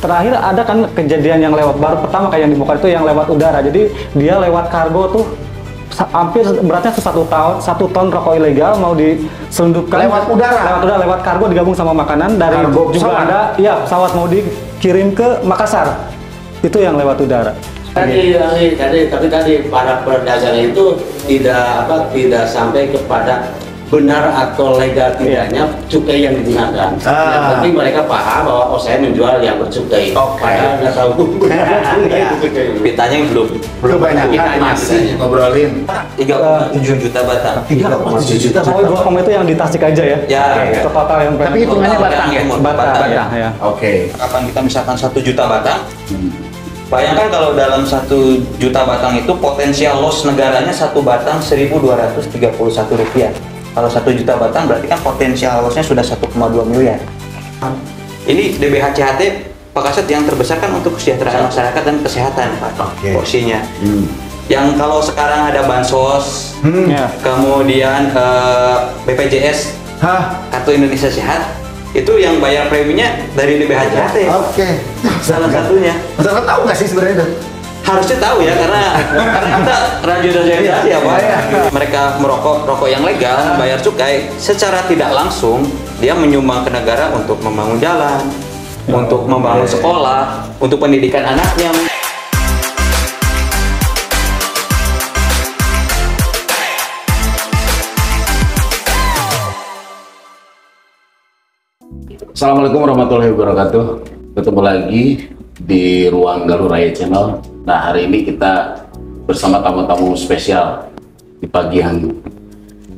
Terakhir ada kan kejadian yang lewat, baru pertama kayak yang di Bogor itu yang lewat udara. Jadi dia lewat kargo tuh hampir beratnya tuh 1 ton rokok ilegal mau diselundupkan lewat udara, lewat kargo digabung sama makanan dari kargo juga pesawat. ada ya pesawat mau dikirim ke Makassar, itu yang lewat udara. Tadi para pedagang itu tidak sampai kepada benar atau legal tidaknya cukai yang digunakan. Yang penting mereka paham bahwa saya menjual yang bercukai. Padahal nggak tahu Pitanya belum banyak masih ngobrolin 3,7 juta batang. 3,7 juta Oh, 2 itu yang di Tasik aja ya? Ya, Total yang tapi hitungannya batang ya? Batang ya. Oke. Kapan kita misalkan 1 juta batang, bayangkan kalau dalam 1 juta batang itu potensial loss negaranya 1 batang 1.231 rupiah. Kalau 1 juta batang berarti kan potensial lossnya sudah 1,2 miliar. Ini DBHCHT Pakasat yang terbesar kan untuk kesejahteraan masyarakat dan kesehatan Pak, porsinya. Yang kalau sekarang ada bansos, kemudian BPJS, Kartu Indonesia Sehat, itu yang bayar preminya dari DBHCHT. Oke. Salah satunya. Masyarakat tahu nggak sih sebenarnya itu? Harusnya tahu ya, karena kita rajin sosialisasi ya Pak. Mereka merokok rokok yang legal, bayar cukai, secara tidak langsung dia menyumbang ke negara untuk membangun jalan, untuk membangun sekolah, untuk pendidikan anaknya. Assalamualaikum warahmatullahi wabarakatuh. Ketemu lagi di Ruang Galuh Raya Channel. Nah, hari ini kita bersama tamu-tamu spesial di pagi yang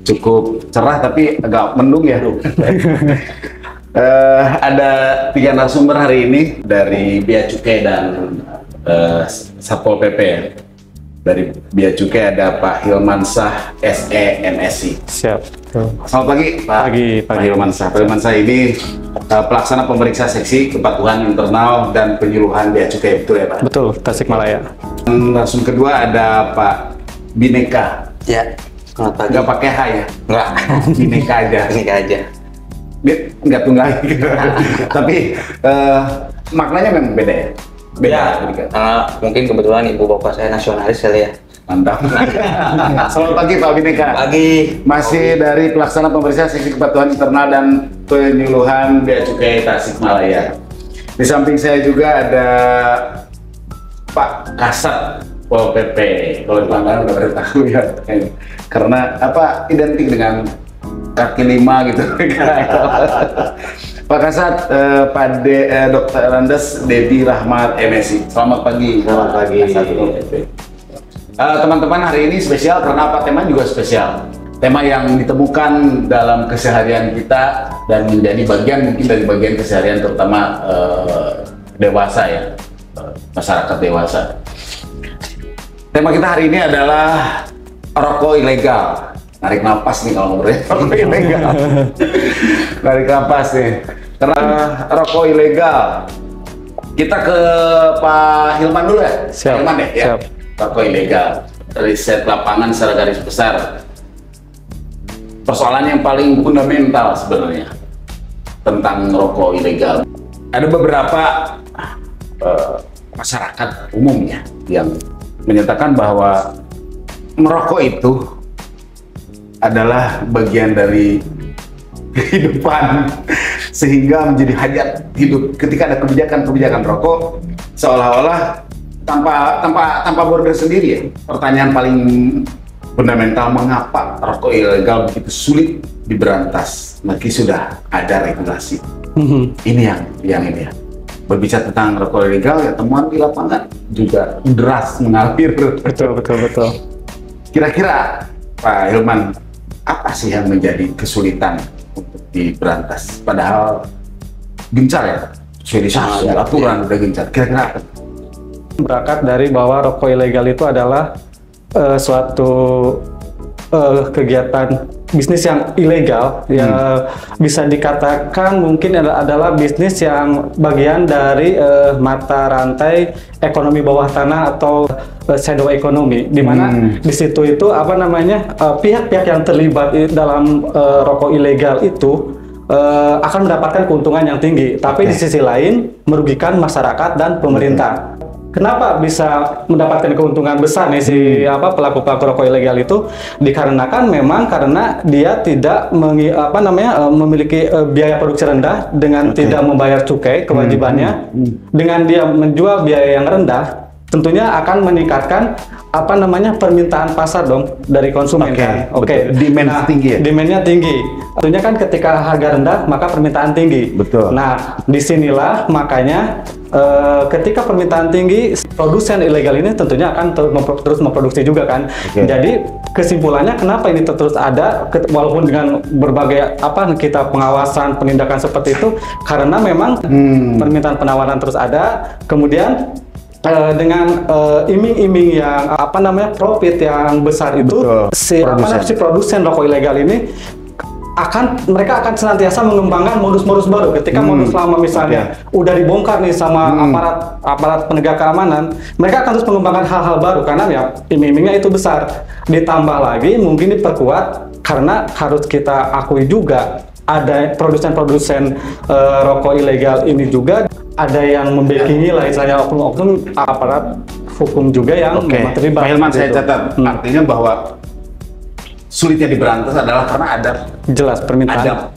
cukup cerah tapi agak mendung ya. Ada 3 narasumber hari ini dari Bea Cukai dan Satpol PP ya. Dari Bea Cukai ada Pak Hilmansyah SE MSI. Siap. Selamat pagi Pak. Pak Hilmansyah. Pak Hilmansyah ini pelaksana pemeriksa seksi kepatuhan internal dan penyuluhan Bea Cukai, betul ya Pak? Betul, Tasikmalaya. Langsung kedua ada Pak Bineka. Ya, selamat pagi. Nggak pakai H ya? Nggak. Bineka aja. Bineka aja. Nggak tunggal. Tapi maknanya memang beda ya? Beda. Mungkin kebetulan ibu bapak saya nasionalis kali ya. Mantap. Selamat pagi Pak Bineka. Pagi. Masih dari pelaksana pemeriksa seksi kepatuhan internal dan penyuluhan Bea Cukai Tasikmalaya. Di samping saya juga ada Pak Kasat Pol PP. Kalau di Langgaran udah pada tahu ya. Karena apa identik dengan kaki 5 gitu. Pak Kasat, Pak Dr. Andes Dedi Rahmat MSI. Selamat pagi. Selamat pagi. Teman-teman, hari ini spesial karena apa? Tema juga spesial. Tema yang ditemukan dalam keseharian kita dan menjadi bagian mungkin dari bagian keseharian terutama dewasa ya, masyarakat dewasa. Tema kita hari ini adalah rokok ilegal. Narik napas nih kalau ngobrolnya rokok ilegal. Narik napas nih. Karena rokok ilegal. Kita ke Pak Hilman dulu ya. Siap. Hilman ya. Siap. Rokok ilegal. Riset lapangan secara garis besar. Persoalan yang paling fundamental sebenarnya tentang rokok ilegal. Ada beberapa masyarakat umumnya yang menyatakan bahwa merokok itu adalah bagian dari kehidupan sehingga menjadi hajat hidup. Ketika ada kebijakan rokok seolah-olah tanpa border sendiri ya. Pertanyaan paling fundamental, mengapa rokok ilegal begitu sulit diberantas meski sudah ada regulasi? Ini yang ini ya. Berbicara tentang rokok ilegal ya, temuan di lapangan juga deras mengalir. Betul. Kira-kira Pak Hilman, apa sih yang menjadi kesulitan untuk diberantas? Padahal gencar ya, sosialisasi, aturan udah gencar. Kira-kira apa? Berangkat dari bahwa rokok ilegal itu adalah suatu kegiatan bisnis yang ilegal, ya bisa dikatakan mungkin adalah bisnis yang bagian dari mata rantai ekonomi bawah tanah atau shadow economy, di mana di situ itu pihak-pihak yang terlibat dalam rokok ilegal itu akan mendapatkan keuntungan yang tinggi, tapi di sisi lain merugikan masyarakat dan pemerintah. Kenapa bisa mendapatkan keuntungan besar nih si pelaku-pelaku rokok ilegal itu? Dikarenakan memang karena dia tidak memiliki biaya produksi rendah dengan tidak membayar cukai kewajibannya. Dengan dia menjual biaya yang rendah, tentunya akan meningkatkan permintaan pasar dong dari konsumen. Demand tinggi ya? Demandnya tinggi. Tentunya kan ketika harga rendah maka permintaan tinggi. Betul. Nah, disinilah makanya ketika permintaan tinggi, produsen ilegal ini tentunya akan terus memproduksi juga kan. Jadi kesimpulannya kenapa ini terus ada walaupun dengan berbagai kita pengawasan, penindakan seperti itu, karena memang permintaan penawaran terus ada, kemudian dengan iming-iming yang profit yang besar itu, si produsen rokok ilegal ini mereka akan senantiasa mengembangkan modus-modus baru. Ketika modus lama misalnya udah dibongkar nih sama aparat penegak keamanan, mereka akan terus mengembangkan hal-hal baru karena ya iming-imingnya itu besar. Ditambah lagi mungkin diperkuat karena harus kita akui juga ada produsen-produsen rokok ilegal ini juga ada yang membackingi lah, istilahnya oknum-oknum aparat hukum juga yang memang terlibat. Pak Hilman, saya catat artinya bahwa sulitnya diberantas adalah karena ada jelas permintaan,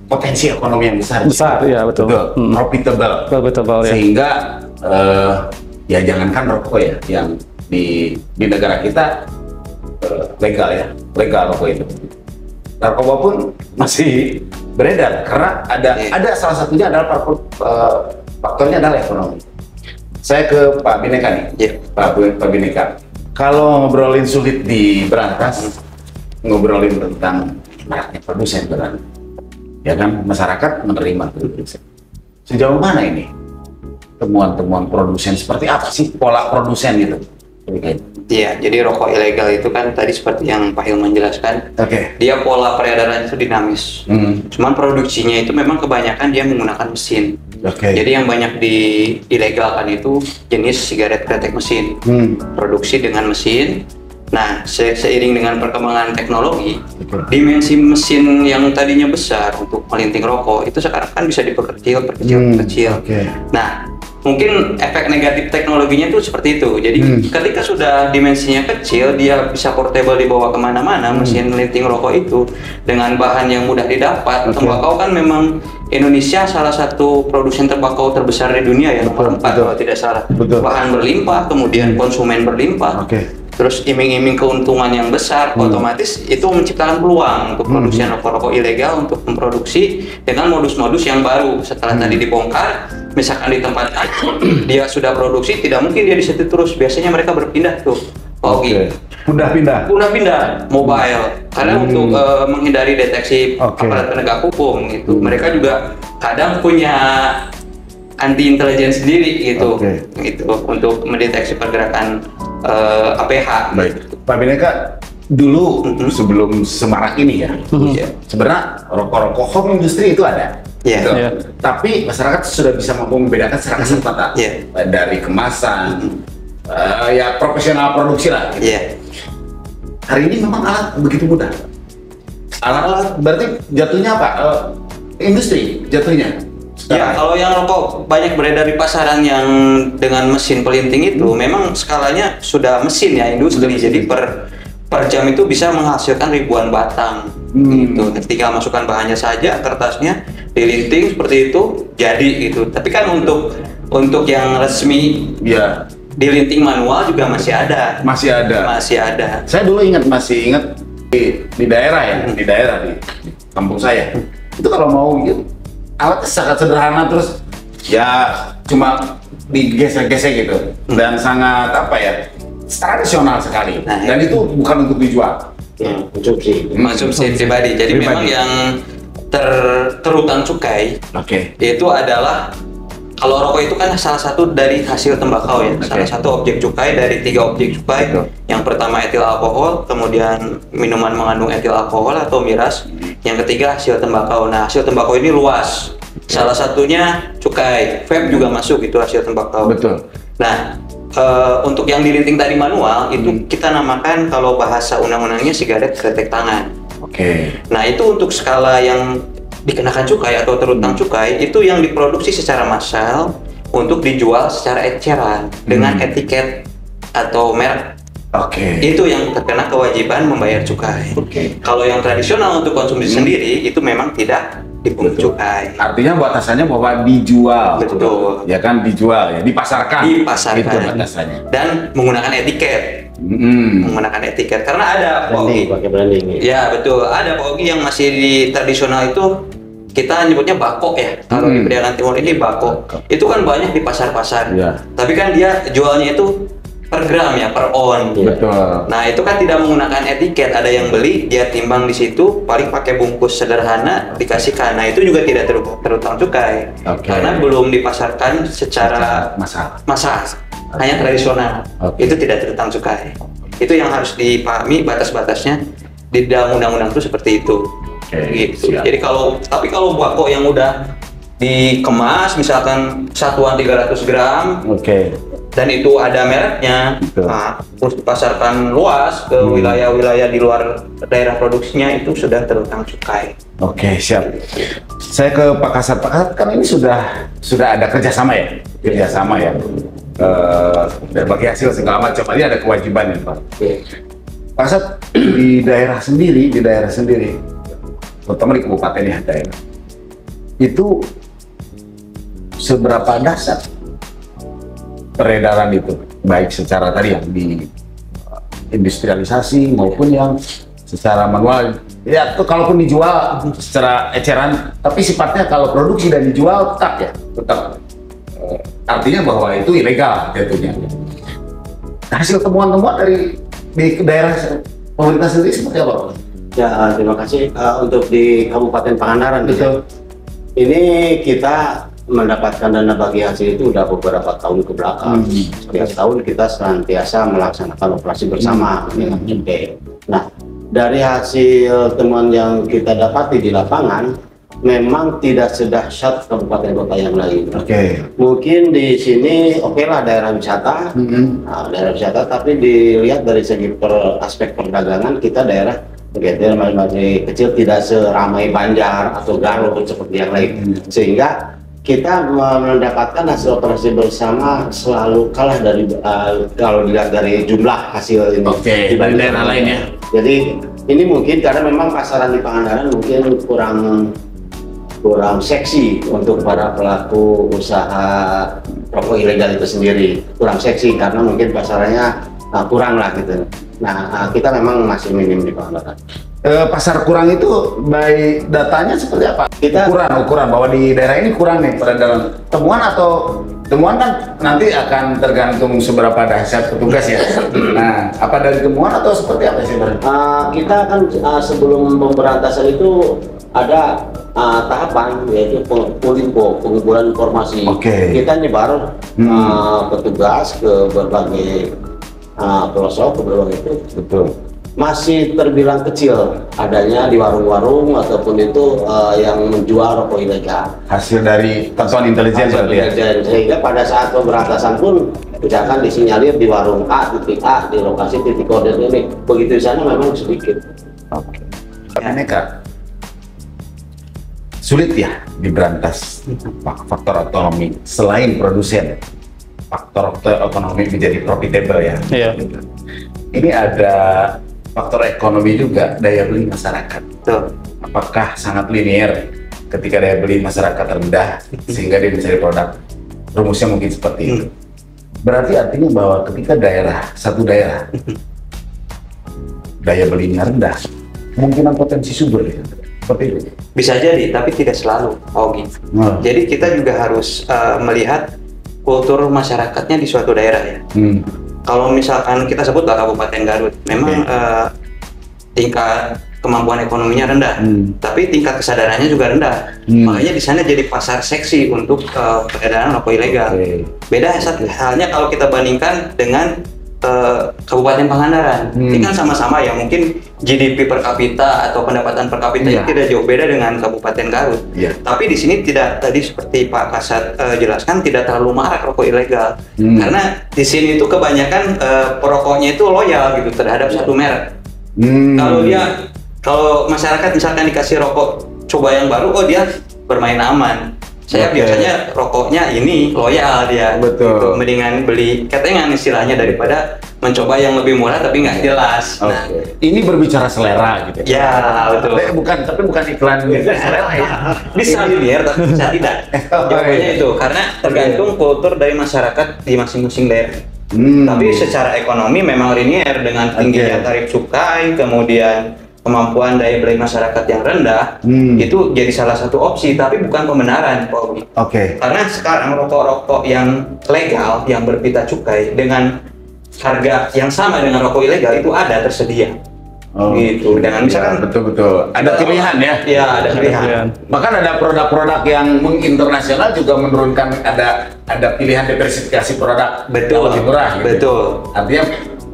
potensi ekonomi yang besar, ya betul, profitable, sehingga ya jangankan rokok ya, yang di negara kita legal rokok itu, narkoba pun masih beredar karena ada salah satunya adalah faktornya adalah ekonomi. Saya ke Pak Bhinneka nih, Pak Bhinneka. Kalau ngobrolin sulit diberantas, ngobrolin tentang maraknya produsen beran, ya kan masyarakat menerima produsen. Sejauh mana ini temuan-temuan produsen, seperti apa sih pola produsen itu? Iya, jadi rokok ilegal itu kan tadi seperti yang Pak Hilman jelaskan, dia pola peredaran itu dinamis. Cuman produksinya itu memang kebanyakan dia menggunakan mesin. Jadi yang banyak dilegalkan itu jenis sigaret kretek mesin, produksi dengan mesin. Nah, seiring dengan perkembangan teknologi, dimensi mesin yang tadinya besar untuk melinting rokok itu sekarang kan bisa diperkecil. Nah, mungkin efek negatif teknologinya itu seperti itu. Jadi ketika sudah dimensinya kecil, dia bisa portable dibawa kemana-mana. Mesin melinting rokok itu dengan bahan yang mudah didapat. Tembakau kan memang Indonesia salah satu produsen tembakau terbesar di dunia ya, nomor 4 kalau tidak salah. Bahan berlimpah, kemudian konsumen berlimpah. Terus iming-iming keuntungan yang besar, otomatis itu menciptakan peluang untuk produsen rokok-rokok ilegal untuk memproduksi dengan modus-modus yang baru. Setelah tadi dibongkar, misalkan di tempat dia sudah produksi, tidak mungkin dia di situ terus. Biasanya mereka berpindah tuh, pindah mobile, karena untuk menghindari deteksi aparat penegak hukum gitu. Mereka juga kadang punya anti intelijen sendiri gitu, untuk mendeteksi pergerakan APH. Baik, Pak Bhinneka, dulu sebelum semarak ini ya, sebenarnya rokok-rokok home industry itu ada. Tapi masyarakat sudah bisa mampu membedakan secara kasat mata dari kemasan, ya profesional produksi lah. Hari ini memang alat begitu mudah. Alat berarti jatuhnya apa? Industri jatuhnya. Ya, kalau yang rokok banyak beredar di pasaran yang dengan mesin pelinting itu memang skalanya sudah mesin ya, industri. Jadi per jam itu bisa menghasilkan ribuan batang gitu. Tinggal masukkan bahannya saja, kertasnya dilinting seperti itu jadi gitu. Tapi kan untuk yang resmi dilinting manual juga masih ada. Saya dulu masih ingat di daerah di kampung saya. Itu kalau mau gitu, alatnya sangat sederhana, terus ya cuma digesek-gesek gitu, dan sangat tradisional sekali. Dan itu bukan untuk dijual, konsumsi pribadi. Jadi memang yang terutang cukai itu adalah, kalau rokok itu kan salah satu dari hasil tembakau ya, salah satu objek cukai dari 3 objek cukai. Yang pertama etil alkohol, kemudian minuman mengandung etil alkohol atau miras, yang ketiga hasil tembakau. Nah, hasil tembakau ini luas, salah satunya cukai, vape juga masuk itu hasil tembakau. Nah, untuk yang dilinting tadi manual itu kita namakan, kalau bahasa undang-undangnya sigaret kretek tangan. Oke. Nah itu untuk skala yang dikenakan cukai atau terutang cukai itu yang diproduksi secara massal untuk dijual secara eceran dengan etiket atau merek. Oke. Itu yang terkena kewajiban membayar cukai. Oke. Kalau yang tradisional untuk konsumsi sendiri itu memang tidak dipungut cukai. Artinya batasannya bahwa dijual. Betul. Ya kan, dijual ya, dipasarkan. Dipasarkan. Itu batasannya. Dan menggunakan etiket. Menggunakan etiket karena ada Pak Ogi. pakai branding. Ya betul, ada Pak Ogi yang masih di tradisional itu kita nyebutnya bako ya. Kalau di Pedagang Timur ini bako. Itu kan banyak di pasar-pasar. Ya. Tapi kan dia jualnya itu per gram ya, per on. Betul. Nah itu kan tidak menggunakan etiket. Ada yang beli, dia timbang di situ, paling pakai bungkus sederhana dikasihkan. Nah itu juga tidak terutang cukai, karena belum dipasarkan secara massal, hanya tradisional. Itu tidak terutang cukai. Itu yang harus dipahami batas-batasnya di dalam undang-undang itu seperti itu. Gitu. Jadi tapi kalau bako yang udah dikemas, misalkan satuan 300 gram. Dan itu ada mereknya, nah, terus dipasarkan luas ke wilayah-wilayah di luar daerah produksinya, itu sudah terutang cukai. Oke, siap. Saya ke Pak Kasat. Pak Kasat, kan ini sudah ada kerjasama ya, berbagi hasil segala macam. Ini ada kewajiban ya, Pak. Pak Kasat, di daerah sendiri, terutama di kabupaten ya, daerah, itu seberapa dasar peredaran itu, baik secara tadi yang di industrialisasi maupun yang secara manual. Ya, kalaupun dijual secara eceran, tapi sifatnya kalau produksi dan dijual tetap artinya bahwa itu ilegal jatuhnya. Hasil temuan-temuan di daerah pemerintah sendiri seperti apa? Ya, terima kasih untuk di Kabupaten Pangandaran. Betul. Ini kita mendapatkan dana bagi hasil itu udah beberapa tahun ke belakang. Setiap tahun kita senantiasa melaksanakan operasi bersama dengan MP. Nah, dari hasil temuan yang kita dapati di lapangan, memang tidak sedahsyat kabupaten kota yang lain. Mungkin di sini lah daerah wisata, daerah wisata, tapi dilihat dari segi aspek perdagangan kita daerah masih kecil, tidak seramai Banjar atau Garut seperti yang lain, sehingga kita mendapatkan hasil operasi bersama selalu kalah dari kalau dilihat dari jumlah hasil ini dibanding daerah lain ya. Jadi ini mungkin karena memang pasaran di Pangandaran mungkin kurang seksi untuk para pelaku usaha rokok ilegal itu sendiri, kurang seksi karena mungkin pasarannya kurang lah gitu. Nah, kita memang masih minim di Pangandaran. Pasar kurang itu baik datanya seperti apa? Kita ukuran bahwa di daerah ini kurang nih peredaran. Temuan kan nanti akan tergantung seberapa dahsyat petugas ya. Nah, apa dari temuan atau seperti apa sih? Kita kan sebelum pemberantasan itu ada tahapan, yaitu pengumpulan informasi. Kita nyebar petugas ke berbagai pelosok, ke berbagai itu. Betul. Masih terbilang kecil adanya di warung-warung ataupun itu yang menjual rokok ilegal. Hasil dari pantauan intelijen sehingga pada saat pemberantasan pun misalkan disinyalir di warung A, titik A, di lokasi titik kode ini, begitu di sana memang sedikit. Aneka sulit ya diberantas faktor otonomi selain produsen. Faktor ekonomi menjadi profitable ya. Ini ada faktor ekonomi juga, daya beli masyarakat. Apakah sangat linear ketika daya beli masyarakat rendah sehingga dia mencari produk? Rumusnya mungkin seperti itu. Berarti artinya bahwa ketika satu daerah daya belinya rendah, kemungkinan potensi subur seperti itu. Bisa jadi, tapi tidak selalu, Ogi. Jadi kita juga harus melihat kultur masyarakatnya di suatu daerah ya. Kalau misalkan kita sebutlah Kabupaten Garut, memang tingkat kemampuan ekonominya rendah, tapi tingkat kesadarannya juga rendah. Makanya di sana jadi pasar seksi untuk peredaran rokok ilegal. Beda halnya kalau kita bandingkan dengan Kabupaten Pangandaran. Ini kan sama-sama ya, mungkin GDP per kapita atau pendapatan per kapita tidak jauh beda dengan Kabupaten Garut. Tapi di sini tidak, tadi seperti Pak Kasat jelaskan, tidak terlalu marak rokok ilegal. Karena di sini itu kebanyakan perokoknya itu loyal gitu terhadap satu merek. Kalau dia Kalau masyarakat misalkan dikasih rokok coba yang baru, oh dia bermain aman. Saya biasanya rokoknya ini loyal dia. Betul. Gitu. Mendingan beli ketengan istilahnya daripada mencoba yang lebih murah tapi nggak jelas. Oke. Nah, Ini berbicara selera gitu. ya betul. Tapi bukan iklan selera ya. Bisa linear tapi bisa tidak. Jawabannya itu karena tergantung kultur dari masyarakat di masing-masing daerah. Tapi secara ekonomi memang linear dengan tingginya tarif cukai, kemudian kemampuan daya beli masyarakat yang rendah, itu jadi salah satu opsi, tapi bukan pembenaran, Pak Obi. Karena sekarang rokok-rokok yang legal, yang berpita cukai dengan harga yang sama dengan rokok ilegal itu ada tersedia. Gitu. Dengan misalkan betul. Ada pilihan ya? Iya, ada pilihan. Bahkan ada produk-produk yang menginternasional juga menurunkan ada pilihan diversifikasi produk Betul. lebih murah gitu. Betul. Artinya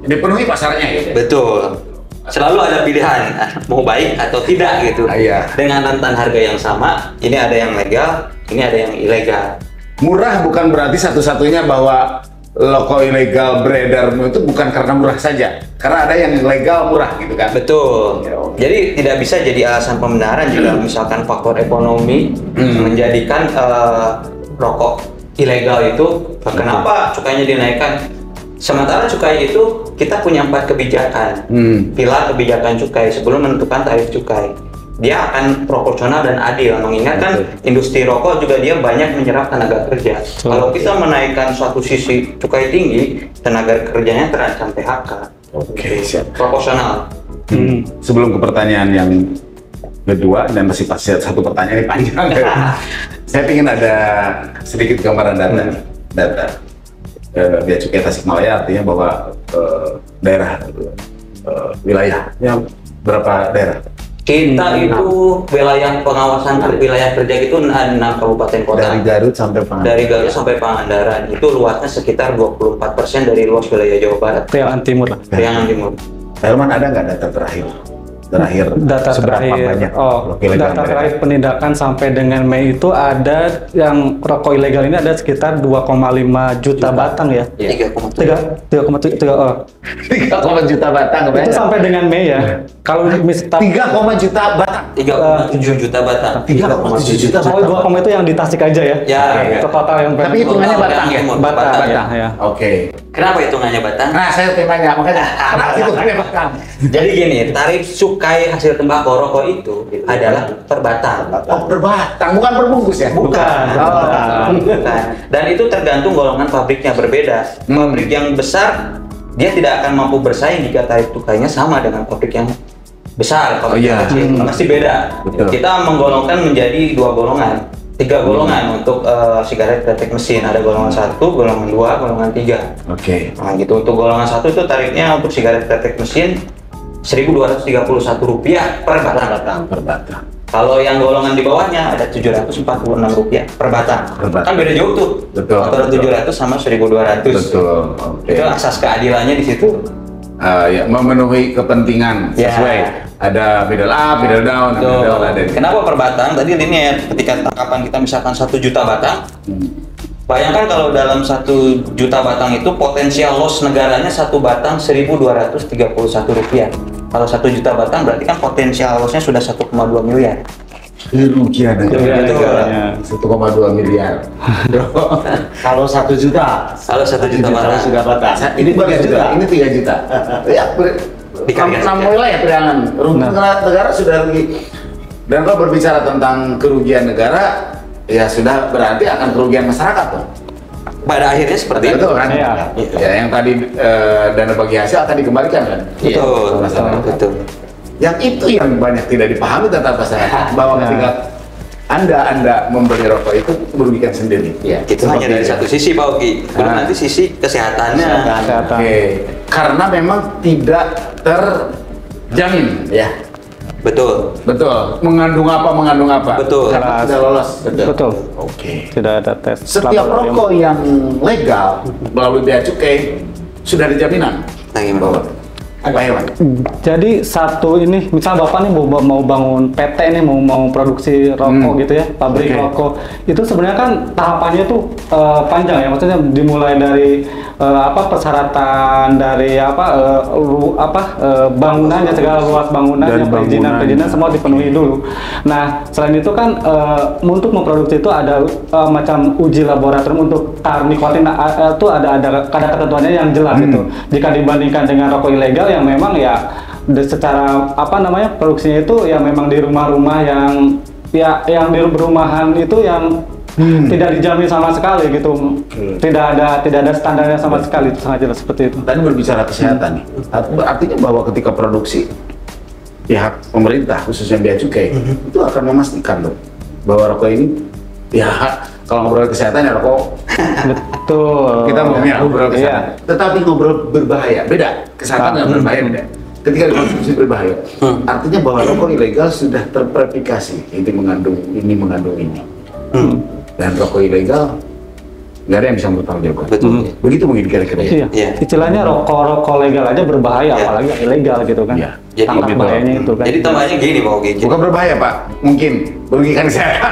dipenuhi pasarnya gitu. Betul. Selalu ada pilihan mau baik atau tidak gitu. Iya. Dengan rentan harga yang sama, ini ada yang legal, ini ada yang ilegal. Murah bukan berarti satu-satunya bahwa rokok ilegal beredarmu itu bukan karena murah saja. Karena ada yang legal murah gitu kan. Betul. Jadi tidak bisa jadi alasan pembenaran jika misalkan faktor ekonomi menjadikan rokok ilegal itu kenapa cukainya dinaikkan. Sementara cukai itu kita punya 4 kebijakan, pilar kebijakan cukai sebelum menentukan tarif cukai. Dia akan proporsional dan adil, mengingat kan industri rokok juga dia banyak menyerap tenaga kerja. Kalau kita menaikkan suatu sisi cukai tinggi, tenaga kerjanya terancam PHK. Oke, siap. Proporsional. Sebelum ke pertanyaan yang kedua, dan masih pasti satu pertanyaan ini panjang. Saya ingin ada sedikit gambaran data. Bea Cukai Tasikmalaya artinya bahwa daerah wilayahnya berapa daerah? Kita itu wilayah pengawasan wilayah kerja itu 6 kabupaten kota. Dari Garut sampai Pangandaran. Dari Garut sampai Pangandaran itu luasnya sekitar 24% dari luas wilayah Jawa Barat. Priangan Timur lah. Priangan Timur. Herman, ada nggak data terakhir? Data seberapa terakhir, banyak rokok ilegal data terakhir penindakan sampai dengan Mei itu ada yang rokok ilegal ini ada sekitar 2,5 juta batang ya. 3,7. 3,7 juta batang. Itu sampai dengan Mei ya. Kalau 3,7 juta batang. 3,7 juta batang. 3,7 juta Soal batang. 2, itu yang di Tasik aja ya. Ya. Itu total yang Tapi hitungannya batang ya? Batang ya. Oke. Kenapa hitungannya batang? Nah, saya tanya makanya. Kenapa hitungannya batang? Jadi gini, tarif cukai hasil tembakau rokok itu adalah per batang. Oh, per batang, bukan per bungkus ya? Bukan. Dan itu tergantung golongan pabriknya berbeda. Pabrik yang besar dia tidak akan mampu bersaing jika tarif cukainya sama dengan pabrik yang besar. Pabrik yang kecil pasti beda. Betul. Kita menggolongkan menjadi 2 golongan. 3 golongan untuk sigaret kretek mesin. Ada golongan 1, golongan 2, golongan 3. Oke. Nah gitu, untuk golongan 1 itu tarifnya untuk sigaret kretek mesin Rp1.231 per batang. Per batang. Kalau yang golongan di bawahnya ada Rp746 per batang. Kan beda jauh tuh. Betul. Antara 700 sama 1.200. Betul. Oke. Itu asas keadilannya di situ. Ya, memenuhi kepentingan sesuai. Ada middle up, middle down, middle ada. Kenapa per batang? Tadi linear. Ketika tangkapan kita misalkan 1 juta batang, bayangkan kalau dalam 1 juta batang itu potensial loss negaranya satu batang Rp1.231. Kalau 1 juta batang berarti kan potensial lossnya sudah 1,2 miliar. Kerugian negaranya 1,2 miliar. Kalau 1 juta. Kalau 1 juta batang. Sudah batang. Ini 3 juta. Ini 3 juta. Ya, Dikali 6 wilayah Priangan. Rugi negara sudah rugi. Dan kalau berbicara tentang kerugian negara, ya sudah berarti akan kerugian masyarakat tuh. Pada akhirnya seperti itu. Betul kan? Iya. Ya, yang tadi dana bagi hasil akan dikembalikan kan? Betul. Masyarakat. Betul. Yang itu yang banyak tidak dipahami tentang masyarakat, bahwa ketika Anda membeli rokok itu merugikan sendiri. Iya. Itu hanya dari satu sisi, Pak Oki. Belum nanti sisi kesehatannya. Kesehatan. Oke. Karena memang tidak terjamin ya. Betul. Betul. Mengandung apa? Betul. Karena tidak lolos. Betul. Oke. Tidak ada tes. Setiap laboratorium. rokok yang legal melalui bea cukai sudah ada jaminan. Nah, gimana? Apa Hewan? Jadi satu ini, misal Bapak nih mau bangun PT nih, mau produksi rokok gitu ya, pabrik Oke. rokok. Itu sebenarnya kan tahapannya tuh panjang ya, maksudnya dimulai dari persyaratan dari bangunannya, segala luas bangunannya, perizinan semua dipenuhi dulu. Nah, selain itu kan untuk memproduksi itu ada macam uji laboratorium untuk tar nikotin, itu ada ketentuannya yang jelas itu. Jika dibandingkan dengan rokok ilegal yang memang ya secara produksinya itu ya memang di rumah-rumah yang di perumahan itu yang tidak dijamin sama sekali gitu. Tidak ada standarnya sama sekali, itu sangat jelas seperti itu. Tadi berbicara kesehatan nih, artinya bahwa ketika produksi pihak pemerintah khususnya bea cukai itu akan memastikan loh bahwa rokok ini ya kalau ngobrol kesehatan ya rokok betul. Kita ngobrol kesehatan, tetapi ngobrol berbahaya beda, kesehatan dan berbahaya beda. Ketika dikonsumsi berbahaya, artinya bahwa rokok ilegal sudah terverifikasi ini mengandung ini. Dan rokok ilegal nggak ada yang bisa bertanggung jawab. Betul. Begitu mungkin kira-kira ya. Iya. Istilahnya rokok legal aja berbahaya, apalagi yang ilegal gitu kan. Iya. Jadi Sangat bahayanya itu kan. Jadi tambahnya gini Pak Ogi. Bukan berbahaya Pak, mungkin merugikan kesehatan.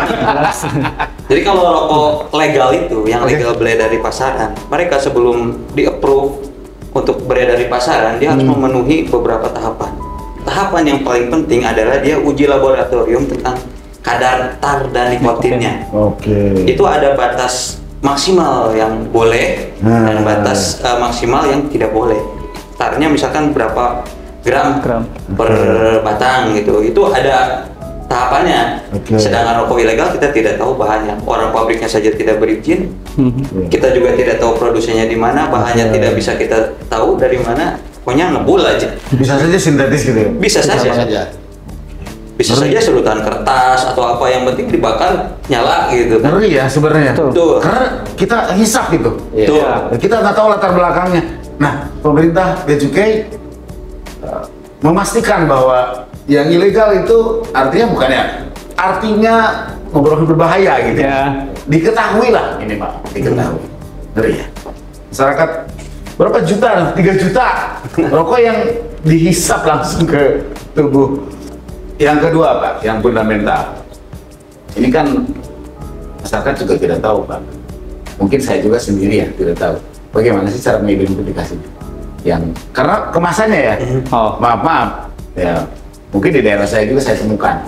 Jadi kalau rokok legal itu, yang legal beredar di pasaran, mereka sebelum di-approve untuk beredar di pasaran, dia harus memenuhi beberapa tahapan. Tahapan yang paling penting adalah dia uji laboratorium tentang kadar tar dan nikotinnya. Oke. Itu ada batas maksimal yang boleh dan batas maksimal yang tidak boleh. Tarnya misalkan berapa gram per batang gitu. Itu ada tahapannya. Sedangkan rokok ilegal kita tidak tahu bahannya. Orang pabriknya saja tidak berizin. Kita juga tidak tahu produsennya di mana, bahannya tidak bisa kita tahu dari mana. Pokoknya ngebul aja. Bisa saja sintetis gitu ya? Bisa saja. Bisa saja sedotan kertas atau apa, yang penting dibakar nyala gitu. Ngeri ya sebenarnya. Betul. Karena kita hisap gitu. Betul. Kita nggak tahu latar belakangnya. Nah, pemerintah bea cukai memastikan bahwa yang ilegal itu artinya ngobrol berbahaya gitu. Ya. Diketahui lah ini Pak, diketahui. Ngeri ya. Masyarakat berapa juta? 3 juta rokok yang dihisap langsung ke tubuh. Yang kedua Pak, yang fundamental. Ini kan masyarakat juga tidak tahu Pak. Mungkin saya juga sendiri ya tidak tahu. Bagaimana sih cara mengidentifikasi? Karena kemasannya ya, maaf ya, mungkin di daerah saya juga saya temukan.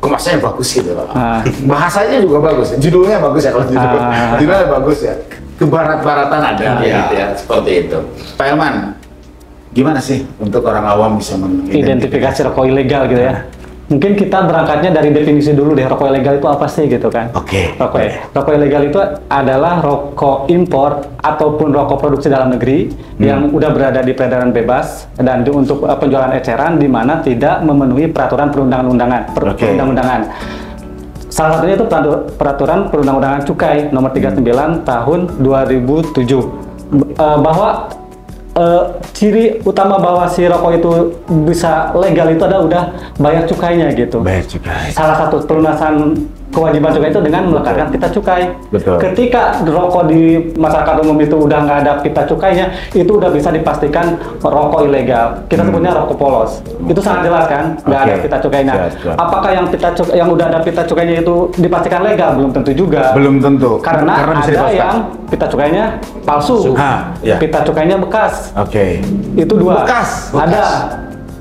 Kemasannya bagus gitu Pak. Bahasanya juga bagus, judulnya bagus ya kalau judulnya bagus ya. Kebarat-baratan ada gitu ya, seperti itu. Pak Elman, gimana sih untuk orang awam bisa mengidentifikasi rokok ilegal gitu ya? Mungkin kita berangkatnya dari definisi dulu deh, rokok ilegal itu apa sih gitu kan? Rokok ilegal itu adalah rokok impor ataupun rokok produksi dalam negeri yang udah berada di peredaran bebas dan untuk penjualan eceran di mana tidak memenuhi peraturan perundang-undangan. Salah satunya itu peraturan perundang-undangan cukai nomor 39 tahun 2007 bahwa ciri utama bahwa si rokok itu bisa legal itu adalah udah bayar cukainya gitu. Bayar cukai. Salah satu pelunasan kewajiban cukai itu dengan melekatkan pita cukai. Betul. Ketika rokok di masyarakat umum itu udah nggak ada pita cukainya, itu udah bisa dipastikan rokok ilegal. Kita sebutnya rokok polos. Itu sangat jelas kan, nggak ada pita cukainya. Apakah yang udah ada pita cukainya itu dipastikan legal? Belum tentu juga. Belum tentu. Karena ada yang pita cukainya palsu, pita cukainya bekas. Itu dua. Bekas. Ada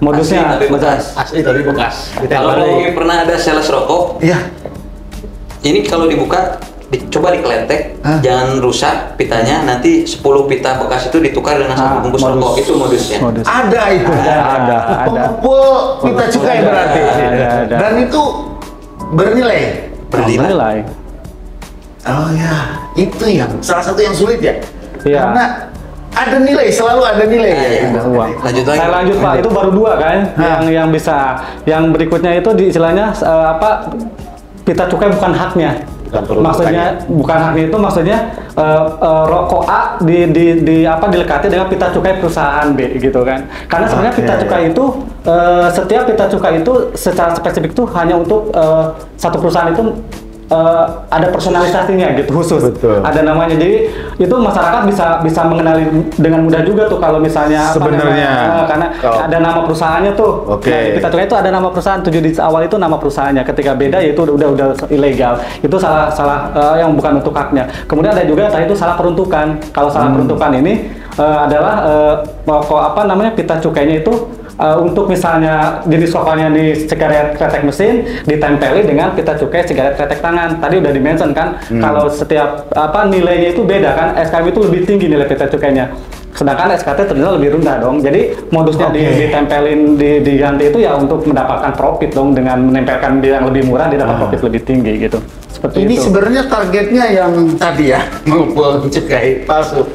modusnya. Asli tapi bekas. Kalau pernah ada sales rokok, ini kalau dibuka, coba dikeletek, jangan rusak pitanya, nanti 10 pita bekas itu ditukar dengan satu bungkus rokok, itu modusnya. Ada itu. Ada. Pengumpul pita cukai berarti. Ada. Dan itu bernilai. Oh ya, itu yang salah satu yang sulit ya. Karena ada nilai, selalu ada nilai uang. Saya lanjut Pak, itu baru dua kan yang bisa. Yang berikutnya itu di istilahnya pita cukai bukan haknya. Maksudnya bukan haknya itu maksudnya rokok A dilekati dengan pita cukai perusahaan B gitu kan. Karena sebenarnya pita cukai itu setiap pita cukai itu secara spesifik itu hanya untuk satu perusahaan itu ada personalisasinya gitu khusus. Betul. Ada namanya, jadi itu masyarakat bisa mengenali dengan mudah juga tuh kalau misalnya Sebenarnya. karena ada nama perusahaannya tuh. Oke. Nah, di pita cukai itu ada nama perusahaan, tujuh di awal itu nama perusahaannya. Ketika beda ya itu udah ilegal. Itu salah yang bukan untuk haknya. Kemudian ada juga tadi itu salah peruntukan. Kalau salah peruntukan ini adalah pita cukainya itu untuk misalnya jenis rokoknya di sigaret kretek mesin ditempeli dengan pita cukai sigaret kretek tangan. Tadi udah dimention kan, kalau setiap nilainya itu beda kan, SKM itu lebih tinggi nilai pita cukainya. Sedangkan SKT ternyata lebih rendah dong. Jadi modusnya ditempelin diganti itu ya untuk mendapatkan profit dong, dengan menempelkan yang lebih murah dia dapat profit lebih tinggi gitu. Seperti Ini itu. sebenarnya targetnya yang tadi ya, mengumpul cukai palsu.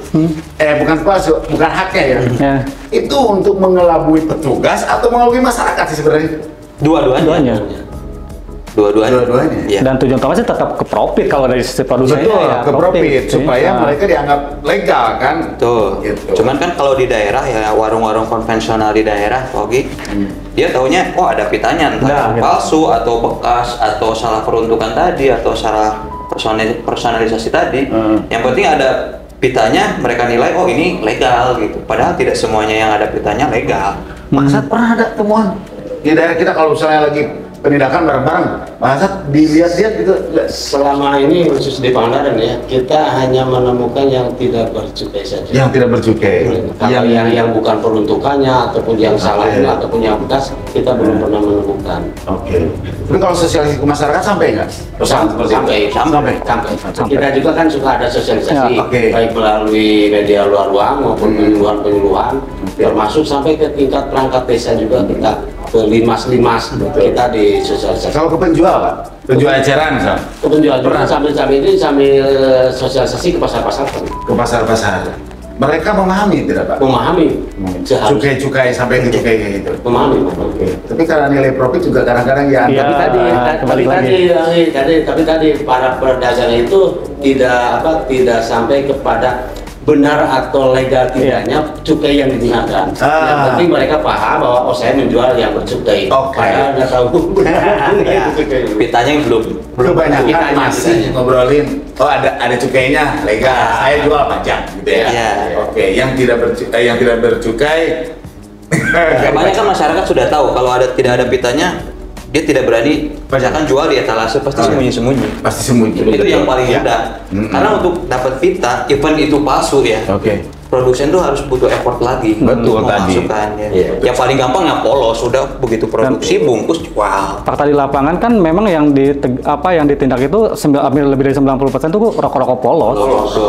Bukan palsu, bukan haknya ya. Ya. Itu untuk mengelabui petugas atau mengelabui masyarakat sih sebenarnya? Dua-duanya. Dua-duanya. Iya. Dan tujuan utama sih tetap ke profit kalau dari sisi produsennya. Betul, ya, ke profit supaya Nah. mereka dianggap legal kan. Tuh. Gitu. Cuman kan kalau di daerah ya, warung-warung konvensional di daerah, Ogi, dia taunya ada pitanya, entah Nah, gitu. palsu atau bekas atau salah peruntukan tadi atau salah personalisasi tadi. Yang penting ada pitanya, mereka nilai ini legal gitu. Padahal tidak semuanya yang ada pitanya legal. Maksud pernah ada temuan di daerah kita kalau misalnya lagi penindakan bareng-bareng, masa dilihat-lihat gitu. Selama ini khusus di Pangandaran ya, kita hanya menemukan yang tidak bercukai saja. Yang tidak bercukai. Kalau yang bukan peruntukannya ataupun yang salah ataupun yang bekas, kita belum pernah menemukan. Oke. Tapi kalau sosialisasi ke masyarakat sampai nggak? Sampai. Kita juga kan suka ada sosialisasi, Ya, oke. baik melalui media luar ruang maupun penyuluhan, termasuk sampai ke tingkat perangkat desa juga kita ke limas-limas kita di sosialisasi. Kalau ke penjual Pak? Penjual eceran misalnya? Ke penjual juga Pernah. sambil sosialisasi ke pasar-pasar Ke pasar-pasar. Mereka memahami tidak Pak? memahami seharusnya Cukai sampai ke cukai kayak gitu. memahami. Tapi karena nilai profit juga kadang-kadang ya. Iya. Tapi tadi para pedagang itu tidak sampai kepada benar atau legal tidaknya cukai yang digunakan. Yang penting mereka paham bahwa saya menjual yang bercukai. Oke. Padahal nggak tahu benar Pitanya yang belum. Kebanyakan Pitanya. masih ngobrolin, ada cukainya legal, saya jual pajak gitu ya. Iya. Oke, yang tidak bercukai Kebanyakan masyarakat sudah tahu kalau tidak ada pitanya, dia tidak berani misalkan jual di etalase, pasti sembunyi-sembunyi. pasti sembunyi. Itu yang paling Ya. mudah. Karena untuk dapat pita, even itu palsu ya, Oke. produsen tuh harus butuh effort lagi Betul untuk tadi. memasukkan ya. Iya. Yang paling gampang ya polos, sudah begitu produksi bungkus, wow. Fakta di lapangan kan memang yang ditindak itu lebih dari 90% itu rokok-rokok polos.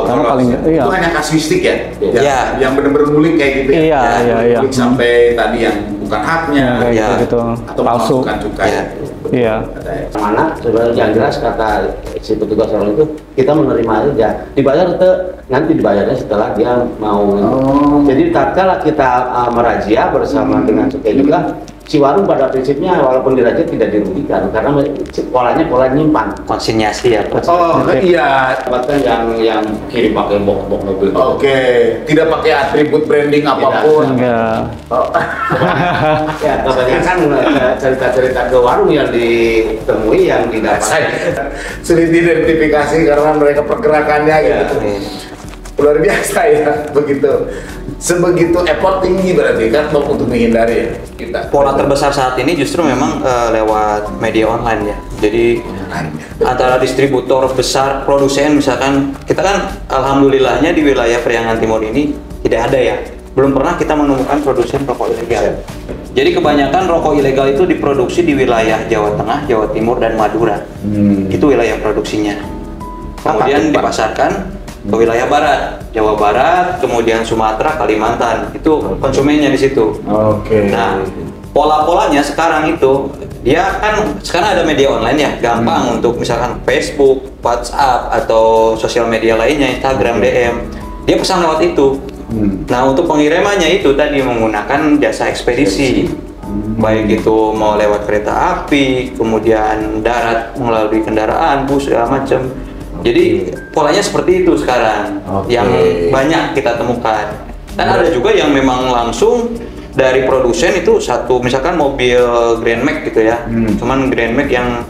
Karena paling iya. Itu hanya kasuistik ya? Iya. Yang benar-benar ngulik kayak gitu ya? Iya, iya. Ngulik sampai tadi yang bukan haknya, Kayak Iya. gitu, atau palsu. memasukkan cukai. Iya. Iya. mana sebenarnya yang jelas kata si petugas orang itu kita menerima aja dibayar nanti dibayarnya setelah dia mau. Jadi tatkala kita merazia bersama dengan cukai juga, si warung pada prinsipnya walaupun dirazia tidak dirugikan karena polanya pola nyimpan. Konsinyasi ya. Oh iya. Bahkan yang kirim pakai box mobil. Oke, tidak pakai atribut branding apapun. Enggak. Ya, kebanyakan cerita-cerita ke warung yang ditemui yang didapat. Saya sulit identifikasi karena mereka pergerakannya gitu. Luar biasa ya, sebegitu effort tinggi berarti kan untuk menghindari kita. Pola terbesar saat ini justru memang lewat media online ya. Jadi antara distributor besar, produsen misalkan, kita kan alhamdulillahnya di wilayah Priangan Timur ini tidak ada ya. Belum pernah kita menemukan produsen rokok ilegal. Jadi kebanyakan rokok ilegal itu diproduksi di wilayah Jawa Tengah, Jawa Timur, dan Madura. Itu wilayah produksinya. Kemudian dipasarkan ke wilayah barat, Jawa Barat, kemudian Sumatera, Kalimantan. Itu konsumennya di situ. Oke. Nah, pola-polanya sekarang itu dia kan sekarang ada media online ya, gampang untuk misalkan Facebook, WhatsApp atau sosial media lainnya, Instagram, DM. Dia pesan lewat itu. Nah, untuk pengirimannya itu tadi menggunakan jasa ekspedisi. Baik itu mau lewat kereta api, kemudian darat melalui kendaraan, bus segala macam. Jadi polanya seperti itu sekarang yang banyak kita temukan. Dan ada juga yang memang langsung dari produsen itu satu, misalkan mobil Grand Max gitu ya. Cuman Grand Max yang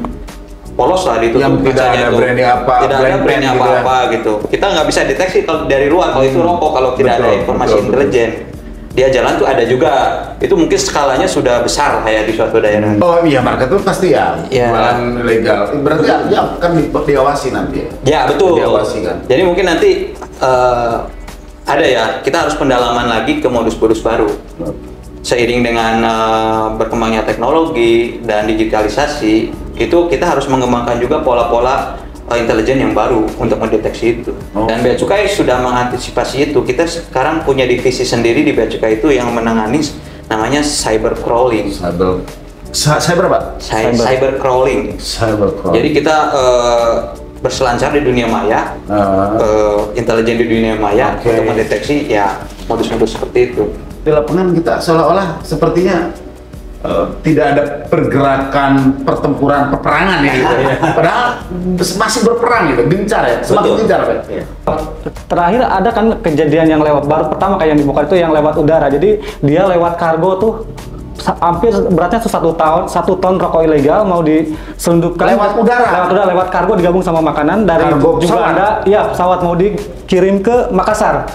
polos lah ditutup Yang tidak kacanya ada tuh. branding apa, Tidak ada brand branding gitu ya. apa-apa gitu. Kita nggak bisa deteksi kalau dari luar kalau itu rokok kalau tidak ada Betul, informasi betul, intelijen. Dia jalan tuh ada juga. Itu mungkin skalanya sudah besar kayak di suatu daerah. Oh iya, market itu pasti ya, Iya. jualan legal. Berarti artinya kan diawasi nanti ya? Ya betul. Diawasi kan? Jadi mungkin nanti ada ya, kita harus pendalaman lagi ke modus-modus baru. Seiring dengan berkembangnya teknologi dan digitalisasi, itu kita harus mengembangkan juga pola-pola intelijen yang baru untuk mendeteksi itu. Oh. Dan Bea Cukai sudah mengantisipasi itu. Kita sekarang punya divisi sendiri di Bea Cukai itu yang menangani namanya cyber crawling. Cyber apa? Cyber crawling. Cyber crawling. Jadi kita berselancar di dunia maya, intelijen di dunia maya Oke. untuk mendeteksi ya modus-modus seperti itu. Di lapangan kita seolah-olah sepertinya tidak ada pergerakan pertempuran peperangan ya gitu ya. Padahal masih berperang gitu, gencar ya, semakin Betul. gencar Pak. Terakhir ada kan kejadian yang lewat, baru pertama kayak yang dibongkar itu yang lewat udara. Jadi dia lewat kargo tuh hampir beratnya tuh 1 ton rokok ilegal mau diselundupkan Lewat udara? lewat kargo digabung sama makanan dari Kargo pesawat? Uganda. Iya, pesawat mau dikirim ke Makassar.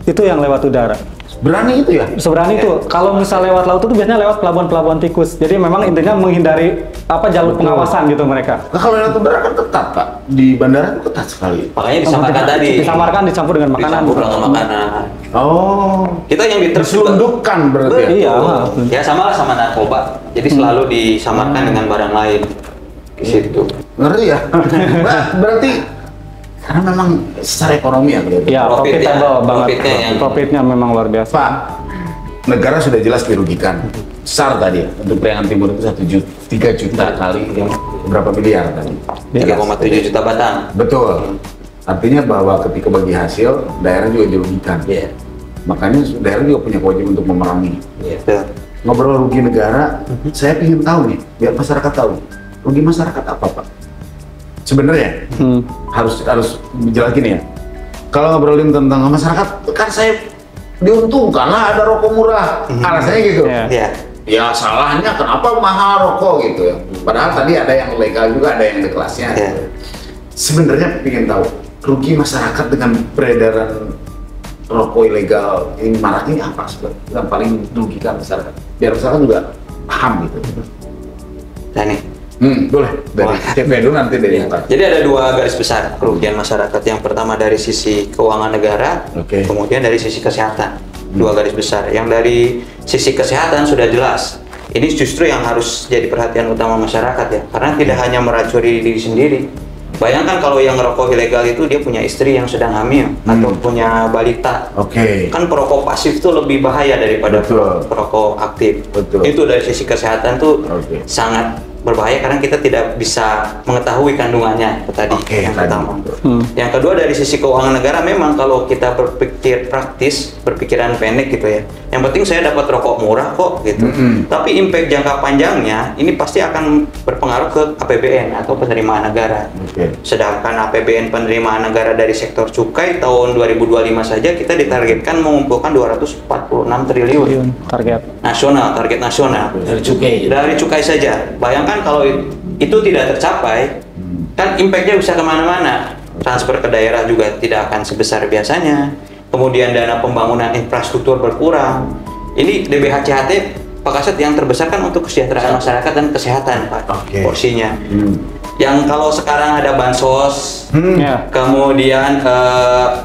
Itu yang lewat udara. Berani itu ya? Seberani itu. Kalau misal lewat laut itu biasanya lewat pelabuhan-pelabuhan tikus. Jadi memang intinya menghindari jalur pengawasan gitu mereka. Nah, kalau lewat udara kan ketat Pak, di bandara itu ketat sekali. Makanya disamarkan tadi. Disamarkan dicampur dengan makanan. Dicampur dengan makanan. Oh, Kita yang di truk juga. diselundupkan berarti ya? Iya. Ya sama lah sama narkoba. Jadi selalu disamarkan dengan barang lain. Di situ. Ngeri ya? Berarti karena memang secara ekonomi ya berarti. Ya, Profitnya- profitable banget. profitnya yang- Profitnya memang luar biasa. Pak, negara sudah jelas dirugikan. SAR tadi ya, untuk Priangan Timur itu 3 juta kali yang berapa miliar tadi? 3,7 juta batang. Betul. Artinya bahwa ketika bagi hasil, daerah juga dirugikan. Iya. Makanya daerah juga punya kewajiban untuk memerangi. Betul. Ngobrol rugi negara, saya ingin tahu nih, biar masyarakat tahu. Rugi masyarakat apa Pak? Sebenarnya harus jelas gini ya. Kalau ngobrolin tentang masyarakat, kan saya diuntungkan lah ada rokok murah. Alasannya gitu. Iya. Iya. Ya salahnya kenapa mahal rokok gitu ya. Padahal tadi ada yang legal juga, ada yang di kelasnya. Iya. Sebenarnya ingin tahu rugi masyarakat dengan peredaran rokok ilegal ini marak ini apa sebenarnya yang paling merugikan masyarakat? Biar masyarakat juga paham gitu. Nah nih. Boleh dari CV dulu nanti dari Pak. Jadi ada 2 garis besar kerugian masyarakat. Yang pertama dari sisi keuangan negara, Oke. kemudian dari sisi kesehatan. 2 garis besar. Yang dari sisi kesehatan sudah jelas. Ini justru yang harus jadi perhatian utama masyarakat ya, karena tidak hanya meracuni diri sendiri. Bayangkan kalau yang ngerokok ilegal itu dia punya istri yang sedang hamil atau punya balita. Oke. Kan perokok pasif itu lebih bahaya daripada Betul. perokok aktif. Betul. Itu dari sisi kesehatan tuh Oke. sangat berbahaya karena kita tidak bisa mengetahui kandungannya itu tadi Oke, yang tadi. pertama. Yang kedua dari sisi keuangan negara memang kalau kita berpikir praktis, berpikiran pendek gitu ya. Yang penting saya dapat rokok murah kok gitu. Tapi impact jangka panjangnya ini pasti akan berpengaruh ke APBN atau penerimaan negara. Oke. Sedangkan APBN penerimaan negara dari sektor cukai tahun 2025 saja kita ditargetkan mengumpulkan 246 triliun Target. nasional, target nasional Dari cukai. dari cukai saja. Bayangkan kalau itu tidak tercapai, kan impactnya bisa kemana-mana. Transfer ke daerah juga tidak akan sebesar biasanya. Kemudian dana pembangunan infrastruktur berkurang. Ini DBHCHT Pak Kasat yang terbesar kan untuk kesejahteraan masyarakat dan kesehatan Pak, Oke. porsinya. Yang kalau sekarang ada bansos, Ya. kemudian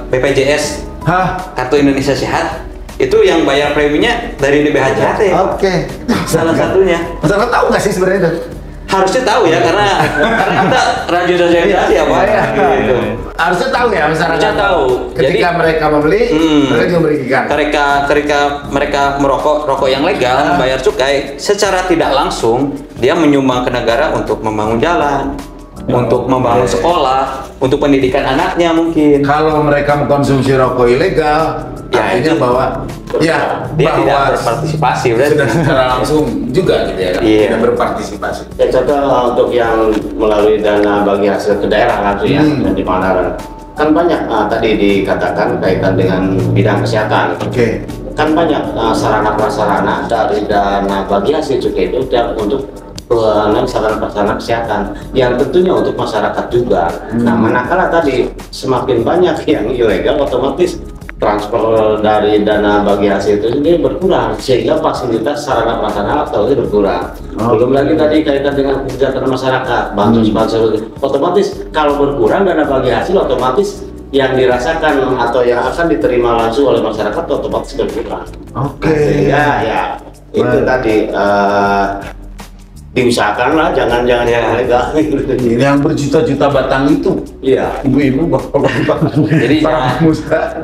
BPJS, Hah? Kartu Indonesia Sehat, itu yang bayar preminya dari DBHCHT. Oke. Salah satunya. Masyarakat tahu nggak sih sebenarnya itu? Harusnya tahu ya karena kita rajin sosialisasi ya Pak. Iya. Gitu. Harusnya tahu ya masyarakat. Harusnya tahu. Ketika Jadi- mereka membeli, mereka juga merugikan. Ketika mereka merokok rokok yang legal, bayar cukai, secara tidak langsung dia menyumbang ke negara untuk membangun jalan, untuk membangun sekolah, untuk pendidikan anaknya mungkin. Kalau mereka mengkonsumsi rokok ilegal, Ya, akhirnya itu. bahwa ya Dia tidak bahwa berpartisipasi berarti. sudah secara langsung juga gitu ya, Iya. tidak berpartisipasi. Ya, contoh untuk yang melalui dana bagi hasil ke daerah langsung ya, dan di mana kan banyak tadi dikatakan kaitan dengan bidang kesehatan. Oke. Kan banyak sarana prasarana dari dana bagi hasil cukai itu untuk sarana prasarana kesehatan yang tentunya untuk masyarakat juga. Nah, manakala tadi semakin banyak yang ilegal, otomatis transfer dari dana bagi hasil itu sendiri berkurang, sehingga fasilitas sarana prasarana otomatis berkurang. Belum lagi tadi kaitan dengan kesejahteraan masyarakat, bansos, otomatis kalau berkurang dana bagi hasil, otomatis yang dirasakan atau yang akan diterima langsung oleh masyarakat otomatis berkurang. Sehingga ya itu tadi diusahakanlah jangan yang ilegal. Yang berjuta-juta batang itu, ibu-ibu, bapak-bapak. Jadi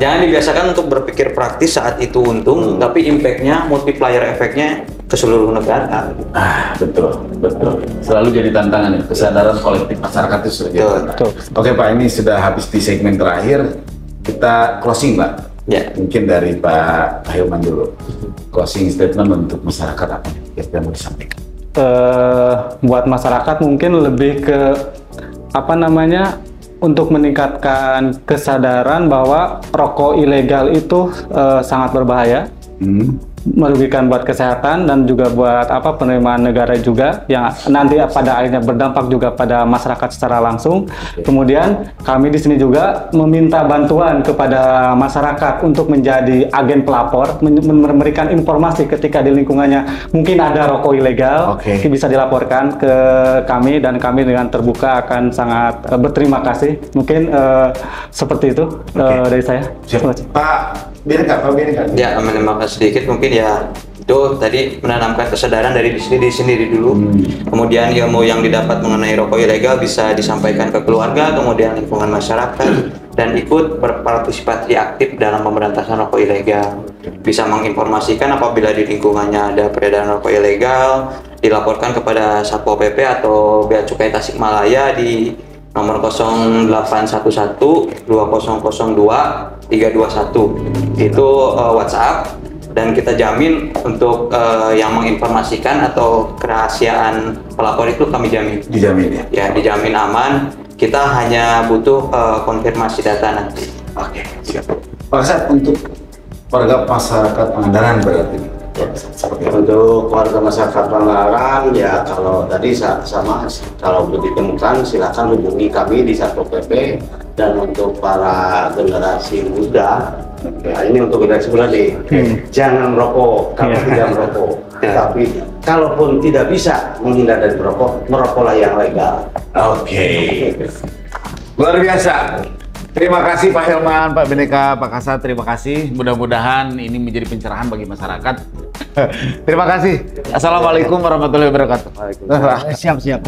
jangan dibiasakan untuk berpikir praktis saat itu untung, tapi impact-nya, multiplier efeknya ke seluruh negara. Betul. Selalu jadi tantangan ya, kesadaran kolektif masyarakat itu sudah jadi tantangan. Oke Pak, ini sudah habis di segmen terakhir, kita closing Pak. Ya. Mungkin dari Pak Hilman dulu. Closing statement untuk masyarakat apa yang mau disampaikan? Buat masyarakat mungkin lebih ke untuk meningkatkan kesadaran bahwa rokok ilegal itu sangat berbahaya, merugikan buat kesehatan dan juga buat penerimaan negara juga, yang nanti pada akhirnya berdampak juga pada masyarakat secara langsung. Kemudian kami di sini juga meminta bantuan kepada masyarakat untuk menjadi agen pelapor, memberikan informasi ketika di lingkungannya mungkin ada rokok ilegal, bisa dilaporkan ke kami dan kami dengan terbuka akan sangat berterima kasih. Mungkin seperti itu dari saya. Pak Biarkan. Ya, menambahkan sedikit mungkin ya, itu tadi menanamkan kesadaran dari diri sendiri dulu. Kemudian ilmu yang didapat mengenai rokok ilegal bisa disampaikan ke keluarga, kemudian lingkungan masyarakat, dan ikut berpartisipasi aktif dalam pemberantasan rokok ilegal. Bisa menginformasikan apabila di lingkungannya ada peredaran rokok ilegal, dilaporkan kepada Satpol PP atau Bea Cukai Tasikmalaya di nomor 0811 2002 321. Itu WhatsApp, dan kita jamin untuk yang menginformasikan atau kerahasiaan pelapor itu kami jamin. Dijamin ya? Ya, dijamin aman. Kita hanya butuh konfirmasi data nanti. Oke, siap. Pak Kasat, untuk warga masyarakat Pangandaran berarti untuk warga masyarakat Pangandaran ya, kalau tadi sama kalau belum ditemukan silakan hubungi kami di Satpol PP. Dan untuk para generasi muda, ya ini untuk generasi muda nih, jangan merokok kalau tidak merokok. Tapi kalaupun tidak bisa menghindar dari merokok, merokoklah yang legal. Luar biasa. Terima kasih Pak Hilman, Pak Bhinneka, Pak Kasat, terima kasih. Mudah-mudahan ini menjadi pencerahan bagi masyarakat. Terima kasih. Assalamualaikum warahmatullahi wabarakatuh. Siap.